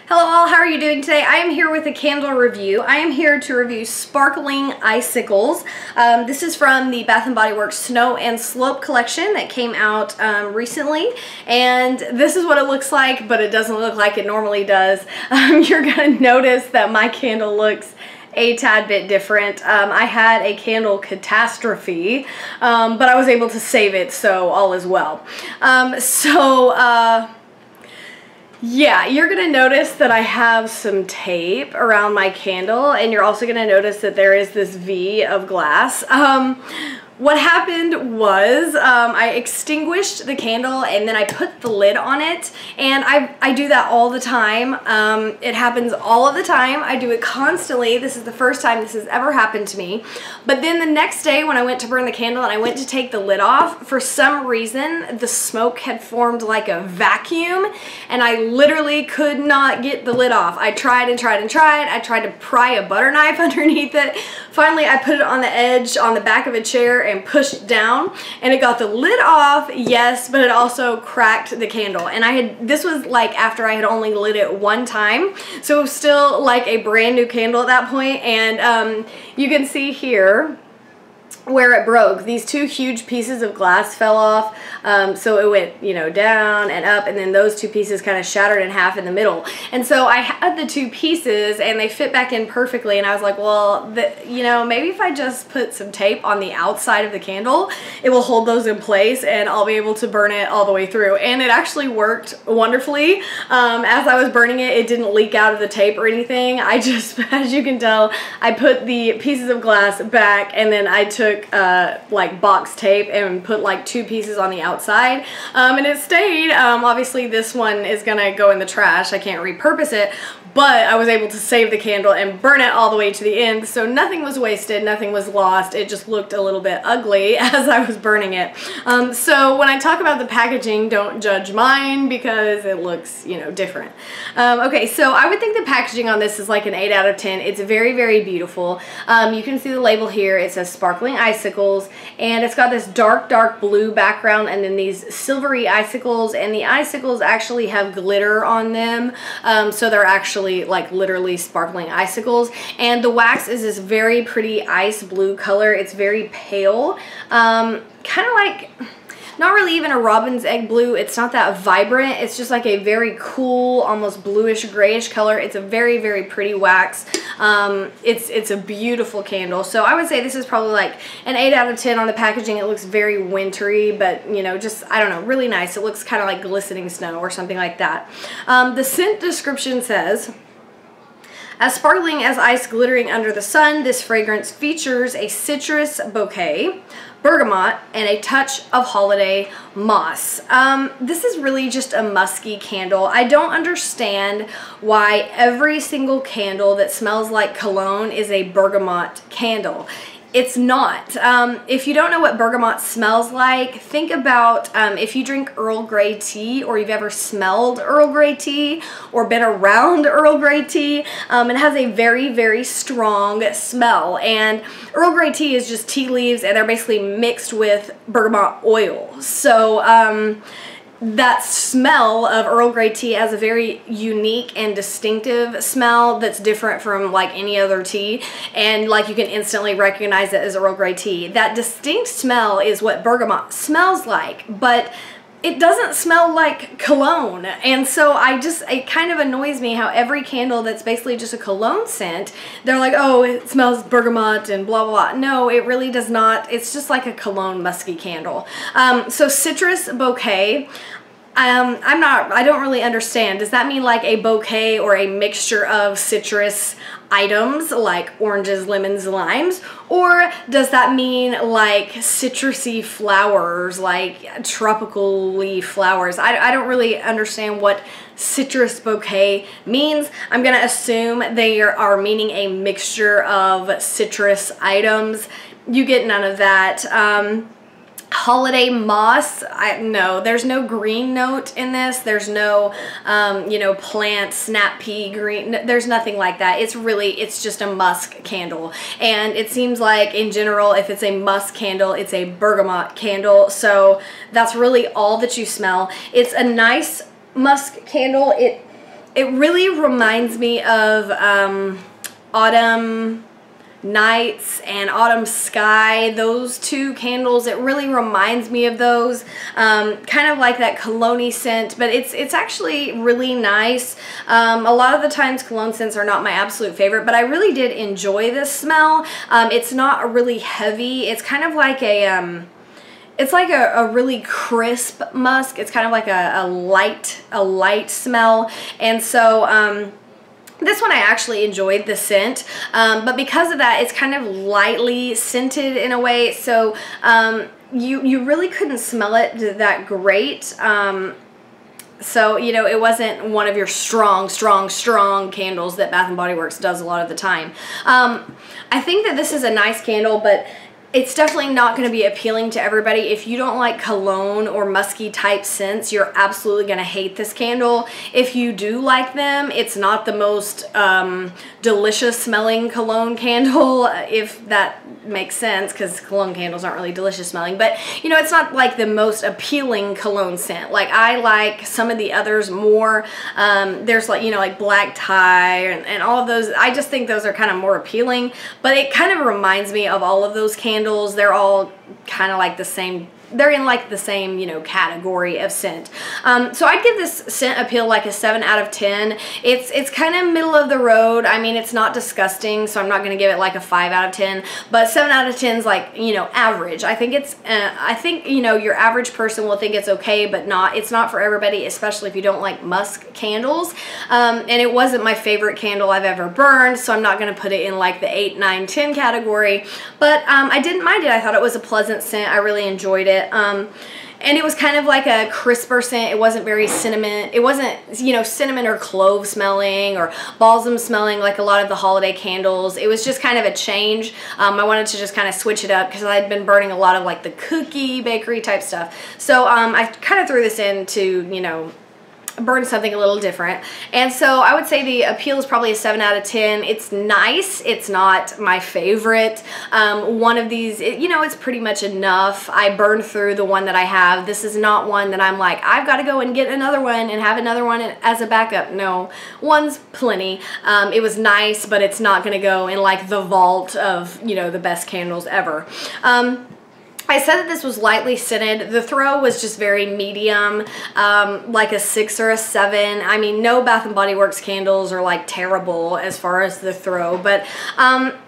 Hello all, how are you doing today? I am here with a candle review. I am here to review Sparkling Icicles. This is from the Bath & Body Works Snow and Slope collection that came out recently. And this is what it looks like, but it doesn't look like it normally does. You're going to notice that my candle looks a tad bit different. I had a candle catastrophe, but I was able to save it, so all is well. Yeah, you're going to notice that I have some tape around my candle, and you're also going to notice that there is this V of glass. What happened was I extinguished the candle and then I put the lid on it, and I do that all the time. It happens all of the time. I do it constantly. This is the first time this has ever happened to me. But then the next day when I went to burn the candle and I went to take the lid off, for some reason the smoke had formed like a vacuum and I literally could not get the lid off. I tried and tried and tried. I tried to pry a butter knife underneath it. Finally I put it on the edge on the back of a chair and pushed down, and it got the lid off, yes, but it also cracked the candle. And this was like after I had only lit it one time, so it was still like a brand new candle at that point. And you can see here where it broke. These two huge pieces of glass fell off, so it went, you know, down and up, and then those two pieces kind of shattered in half in the middle. And so I had the two pieces and they fit back in perfectly, and I was like, well, you know, maybe if I just put some tape on the outside of the candle, it will hold those in place and I'll be able to burn it all the way through. And it actually worked wonderfully. As I was burning it, it didn't leak out of the tape or anything. I just, as you can tell, I put the pieces of glass back, and then I took like box tape and put like two pieces on the outside, and it stayed. Obviously this one is gonna go in the trash. I can't repurpose it, but I was able to save the candle and burn it all the way to the end, so nothing was wasted, nothing was lost. It just looked a little bit ugly as I was burning it. So when I talk about the packaging, don't judge mine because it looks, you know, different. Okay, so I would think the packaging on this is like an 8 out of 10. It's very, very beautiful. You can see the label here. It says Sparkling Icicles, and it's got this dark blue background and then these silvery icicles, and the icicles actually have glitter on them, so they're actually like literally sparkling icicles. And the wax is this very pretty ice blue color. It's very pale, kind of like not really even a robin's egg blue. It's not that vibrant. It's just like a very cool, almost bluish grayish color. It's a very, very pretty wax. It's a beautiful candle. So I would say this is probably like an 8 out of 10 on the packaging. It looks very wintry, but you know, just, I don't know, really nice. It looks kind of like glistening snow or something like that. The scent description says, as sparkling as ice glittering under the sun, this fragrance features a citrus bouquet, bergamot, and a touch of holiday moss. This is really just a musky candle. I don't understand why every single candle that smells like cologne is a bergamot candle. It's not. If you don't know what bergamot smells like, think about if you drink Earl Grey tea, or you've ever smelled Earl Grey tea or been around Earl Grey tea. It has a very, very strong smell, and Earl Grey tea is just tea leaves and they're basically mixed with bergamot oil. So that smell of Earl Grey tea has a very unique and distinctive smell that's different from like any other tea, and like you can instantly recognize it as Earl Grey tea. That distinct smell is what bergamot smells like, but it doesn't smell like cologne. And so it kind of annoys me how every candle that's basically just a cologne scent, they're like, oh, it smells bergamot and blah, blah, blah. No, it really does not. It's just like a cologne musky candle. So citrus bouquet, I don't really understand. Does that mean like a bouquet or a mixture of citrus items like oranges, lemons, limes? Or does that mean like citrusy flowers, like tropical leaf flowers? I don't really understand what citrus bouquet means. I'm gonna assume they are meaning a mixture of citrus items. You get none of that. Holiday moss, no, there's no green note in this. There's no, you know, plant, snap pea green. There's nothing like that. It's just a musk candle. And it seems like in general, if it's a musk candle, it's a bergamot candle. So that's really all that you smell. It's a nice musk candle. It really reminds me of Autumn Nights and Autumn Sky. Those two candles, it really reminds me of those. Kind of like that cologne-y scent, but it's actually really nice. A lot of the times cologne scents are not my absolute favorite, but I really did enjoy this smell. It's not really heavy. It's kind of like it's like a really crisp musk. It's kind of like a light smell. And so this one I actually enjoyed the scent, but because of that, it's kind of lightly scented in a way, so you really couldn't smell it that great. So, you know, it wasn't one of your strong candles that Bath & Body Works does a lot of the time. I think that this is a nice candle, but it's definitely not going to be appealing to everybody. If you don't like cologne or musky type scents, you're absolutely going to hate this candle. If you do like them, it's not the most delicious smelling cologne candle, if that makes sense, because cologne candles aren't really delicious smelling. But, you know, it's not like the most appealing cologne scent. Like, I like some of the others more. There's like, you know, like black tie and all of those. I just think those are kind of more appealing. But it kind of reminds me of all of those candles. They're all kind of like the same. They're in like the same, you know, category of scent. So I'd give this scent appeal like a 7 out of 10. It's kind of middle of the road. I mean, it's not disgusting, so I'm not going to give it like a 5 out of 10. But 7 out of 10 is like, you know, average. I think it's, you know, your average person will think it's okay, but it's not for everybody, especially if you don't like musk candles. And it wasn't my favorite candle I've ever burned, so I'm not going to put it in like the 8, 9, 10 category. But I didn't mind it. I thought it was a pleasant scent. I really enjoyed it. And it was kind of like a crisper scent. It wasn't very cinnamon. It wasn't, you know, cinnamon or clove smelling or balsam smelling like a lot of the holiday candles. It was just kind of a change. I wanted to just kind of switch it up because I'd been burning a lot of like the cookie bakery type stuff. So I kind of threw this in to, you know, burn something a little different. And so I would say the appeal is probably a 7 out of 10. It's nice. It's not my favorite. One of these, you know, it's pretty much enough. I burned through the one that I have. This is not one that I'm like, I've got to go and get another one and have another one as a backup. No, one's plenty. It was nice, but it's not going to go in like the vault of, you know, the best candles ever. I said that this was lightly scented. The throw was just very medium, like a 6 or a 7. I mean, no Bath & Body Works candles are like terrible as far as the throw, but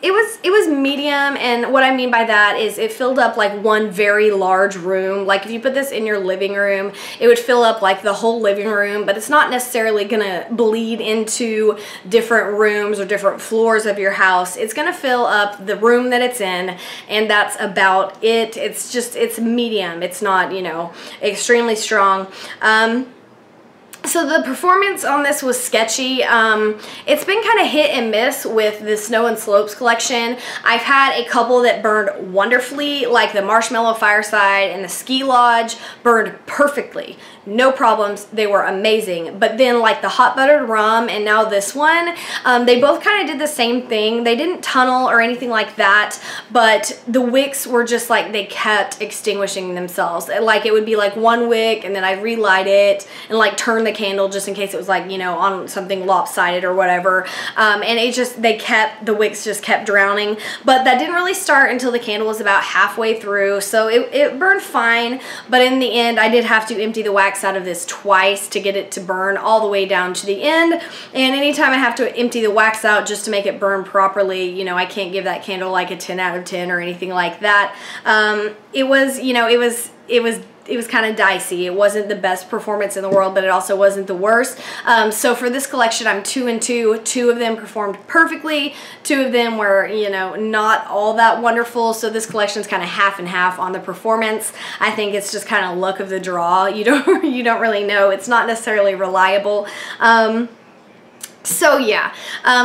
it was medium, and what I mean by that is it filled up like one very large room. Like if you put this in your living room, it would fill up like the whole living room, but it's not necessarily gonna bleed into different rooms or different floors of your house. It's gonna fill up the room that it's in, and that's about it. It's medium. It's not, you know, extremely strong. So the performance on this was sketchy. It's been kind of hit and miss with the Snow and Slopes collection. I've had a couple that burned wonderfully, like the Marshmallow Fireside and the Ski Lodge burned perfectly. No problems. They were amazing. But then like the Hot Buttered Rum and now this one, they both kind of did the same thing. They didn't tunnel or anything like that, but the wicks were just like, they kept extinguishing themselves. Like it would be like one wick and then I'd relight it and like turn the candle just in case it was like, you know, on something lopsided or whatever. And it just, the wicks just kept drowning. But that didn't really start until the candle was about halfway through. So it burned fine. But in the end, I did have to empty the wax out of this twice to get it to burn all the way down to the end. And anytime I have to empty the wax out just to make it burn properly, you know, I can't give that candle like a 10 out of 10 or anything like that. It was, you know, it was kind of dicey. It wasn't the best performance in the world, but it also wasn't the worst. So for this collection, I'm 2 and 2. 2 of them performed perfectly. 2 of them were, you know, not all that wonderful. So this collection is kind of half and half on the performance. I think it's just kind of luck of the draw. You don't really know. It's not necessarily reliable. So yeah,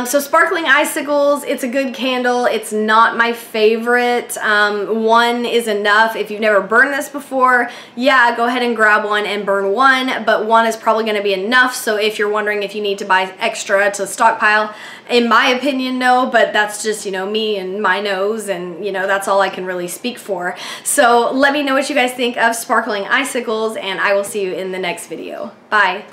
so Sparkling Icicles, it's a good candle. It's not my favorite. One is enough. If you've never burned this before, yeah, go ahead and grab one and burn one, but one is probably going to be enough. So if you're wondering if you need to buy extra to stockpile, in my opinion, no, but that's just, you know, me and my nose, and, you know, that's all I can really speak for. So let me know what you guys think of Sparkling Icicles, and I will see you in the next video. Bye.